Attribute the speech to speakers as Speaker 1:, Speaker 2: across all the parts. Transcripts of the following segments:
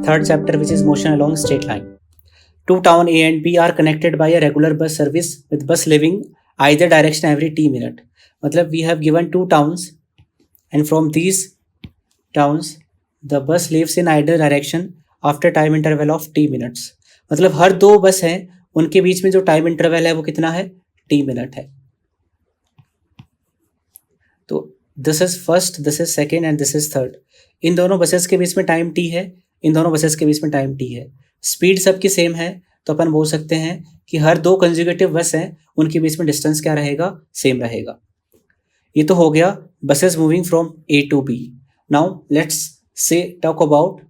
Speaker 1: Third chapter, which is motion along straight line. Two town A and B are connected by a regular bus service with bus leaving either direction every t minute. मतलब we have given two towns and from these towns the bus leaves in either direction after time interval of t minutes. मतलब हर दो बस हैं, उनके बीच में जो time interval है वो कितना है, t मिनट है. तो this is first, this is second and this is third. इन दोनों बसेस के बीच में टाइम t है, इन दोनों बसेस के बीच में टाइम t है. स्पीड सबकी सेम है, तो अपन बोल सकते हैं कि हर दो कंज्यूगेटिव बस हैं, उनके बीच में डिस्टेंस क्या रहेगा, सेम रहेगा. ये तो हो गया buses moving from A to B. Now let's say talk about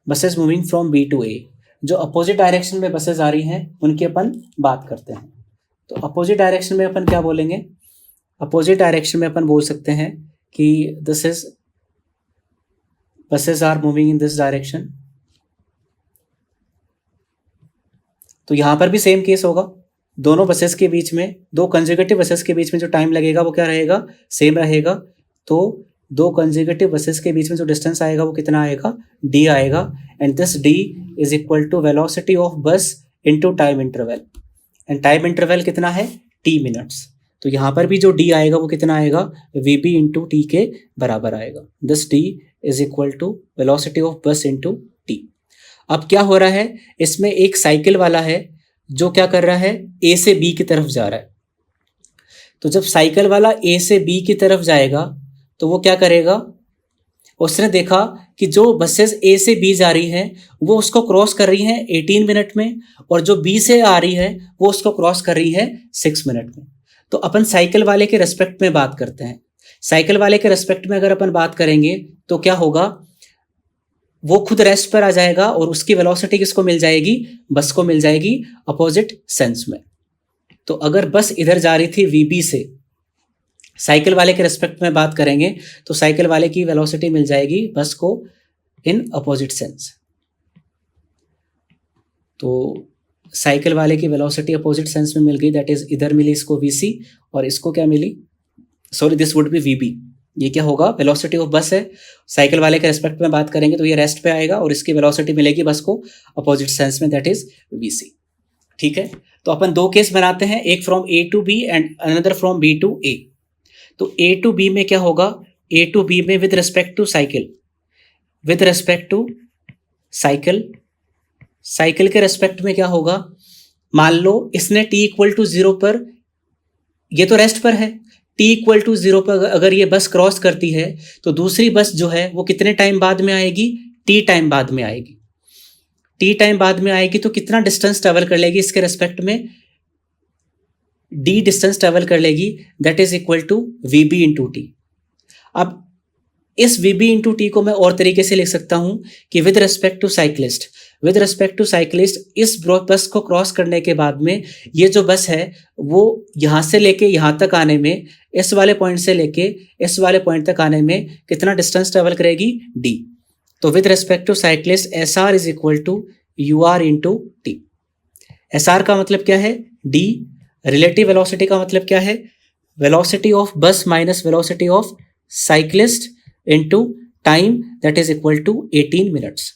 Speaker 1: buses moving from B to A. जो अपोजिट डायरेक्शन में बसेस आ रही हैं उनकी अपन बात करते हैं. तो अपोजिट डायरेक्शन में अपन क्या बोलेंगे, अपोजिट डायरेक्शन में अपन बोल सकते हैं कि this is buses are moving in this direction. तो यहाँ पर भी सेम केस होगा, दोनों बसेस के बीच में, दो कंज्यूगेटिव बसेस के बीच में जो टाइम लगेगा वो क्या रहेगा, सेम रहेगा. तो दो कंज्यूगेटिव बसेस के बीच में जो डिस्टेंस आएगा वो कितना आएगा, d आएगा. And this d is equal to velocity of bus into time interval. And time interval कितना है, t मिनट्स. तो यहाँ पर भी जो d आएगा वो कितना आएगा, vb इंटू t के बराबर आएगा. This d is equal to velocity of bus into t. अब क्या हो रहा है, इसमें एक साइकिल वाला है जो क्या कर रहा है, ए से बी की तरफ जा रहा है. तो जब साइकिल वाला ए से बी की तरफ जाएगा तो वो क्या करेगा, उसने देखा कि जो बसेस ए से बी जा रही हैं वो उसको क्रॉस कर रही हैं 18 मिनट में, और जो बी से आ रही है वो उसको क्रॉस कर रही है 6 मिनट में. तो अपन साइकिल वाले के रेस्पेक्ट में बात करते हैं. साइकिल वाले के रेस्पेक्ट में अगर अपन बात करेंगे तो क्या होगा, वो खुद रेस्ट पर आ जाएगा और उसकी वेलोसिटी किसको मिल जाएगी, बस को मिल जाएगी अपोजिट सेंस में. तो अगर बस इधर जा रही थी VB से, साइकिल वाले के रेस्पेक्ट में बात करेंगे तो साइकिल वाले की वेलोसिटी मिल जाएगी बस को इन अपोजिट सेंस. तो साइकिल वाले की वेलोसिटी अपोजिट सेंस में मिल गई, दैट इज इधर मिली इसको VC और इसको क्या मिली, sorry this would be VB. ये क्या होगा, वेलोसिटी ऑफ बस है, साइकिल वाले के रेस्पेक्ट में बात करेंगे तो ये रेस्ट पे आएगा और इसकी वेलोसिटी मिलेगी बस को अपोजिट सेंस में, दैट इज VC. ठीक है, तो अपन दो केस बनाते हैं, एक from A to B and another from B to A. तो A टू B में क्या होगा, A टू B में with respect to cycle, with respect to cycle, cycle के रेस्पेक्ट में क्या होगा, मान लो इसने t इक्वल टू 0 पर, ये तो रेस्ट पर है, t इक्वल टू 0 पर अगर ये बस क्रॉस करती है तो दूसरी बस जो है वो कितने टाइम बाद में आएगी, t टाइम बाद में आएगी. t टाइम बाद में आएगी तो कितना डिस्टेंस ट्रेवल कर लेगी इसके रेस्पेक्ट में, d डिस्टेंस ट्रेवल कर लेगी, that is equal to vb into t. अब इस vb इंटू टी को मैं और तरीके से लिख सकता हूं कि with respect to cyclist, with respect to cyclist इस बस को क्रॉस करने के बाद में ये जो बस है वो यहाँ से लेके यहाँ तक आने में, इस वाले पॉइंट से लेके इस वाले पॉइंट तक आने में कितना डिस्टेंस ट्रेवल करेगी, d. तो with respect to cyclist SR is equal to UR into t. SR का मतलब क्या है, d. रिलेटिव वेलोसिटी का मतलब क्या है, velocity of bus minus velocity of cyclist into time, that is equal to 18 minutes.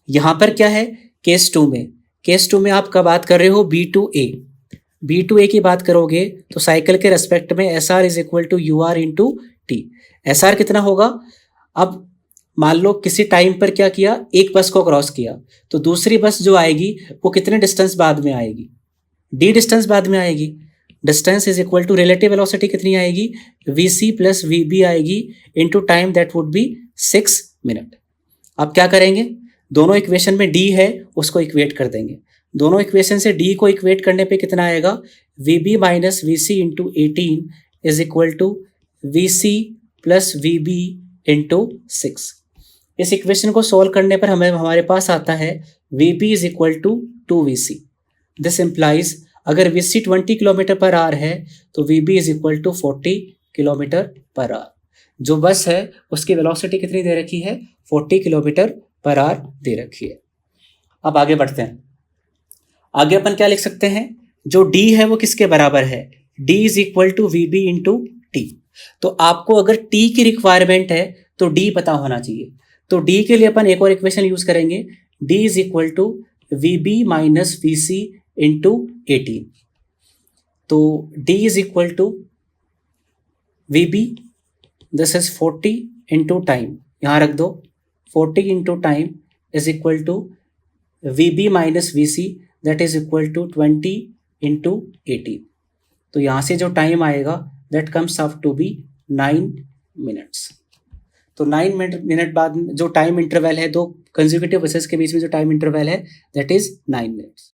Speaker 1: यहाँ पर क्या है, केस 2 में, केस 2 में आप कब बात कर रहे हो, B to A. B to A की बात करोगे तो साइकिल के रेस्पेक्ट में SR is equal to UR into t. SR कितना होगा, अब मान लो किसी टाइम पर क्या किया, एक बस को क्रॉस किया तो दूसरी बस जो आएगी वो कितने डिस्टेंस बाद में आएगी, d डिस्टेंस बाद में आएगी. Distance is equal to relative velocity कितनी आएगी, VC प्लस VB आएगी into time, that would be 6 minute. अब क्या करेंगे, दोनों इक्वेशन में d है उसको इक्वेट कर देंगे. दोनों इक्वेशन से d को इक्वेट करने पे कितना आएगा, VB minus VC into 18 is equal to VC plus VB into 6. इस इक्वेशन को सॉल्व करने पर हमारे पास आता है VB is equal to 2VC. This implies अगर VC 20 किलोमीटर पर आवर है तो VB is equal to 40 kilometre per hour. जो बस है उसकी वेलोसिटी कितनी दे रखी है, 40 किलोमीटर पर आवर दे रखी है. अब आगे बढ़ते हैं, आगे अपन क्या लिख सकते हैं, जो d है वो किसके बराबर है, d is equal to VB into t. तो आपको अगर टी की रिक्वायरमेंट है तो डी पता होना चाहिए। तो डी के लिए अपन एक और इक्वेशन यूज करेंगे, d is equal to v b minus v c into 18। तो d is equal to v b, this is 40 into time, यहाँ रख दो, 40 into time is equal to v b minus v c, that is equal to 20 into 18। तो यहाँ से जो time आएगा that comes up to be 9 minutes. तो 9 minute बाद जो टाइम इंटरवल है, दो कंसेक्यूटिव बसेस के बीच में जो टाइम इंटरवल है दैट इज 9 मिनट्स।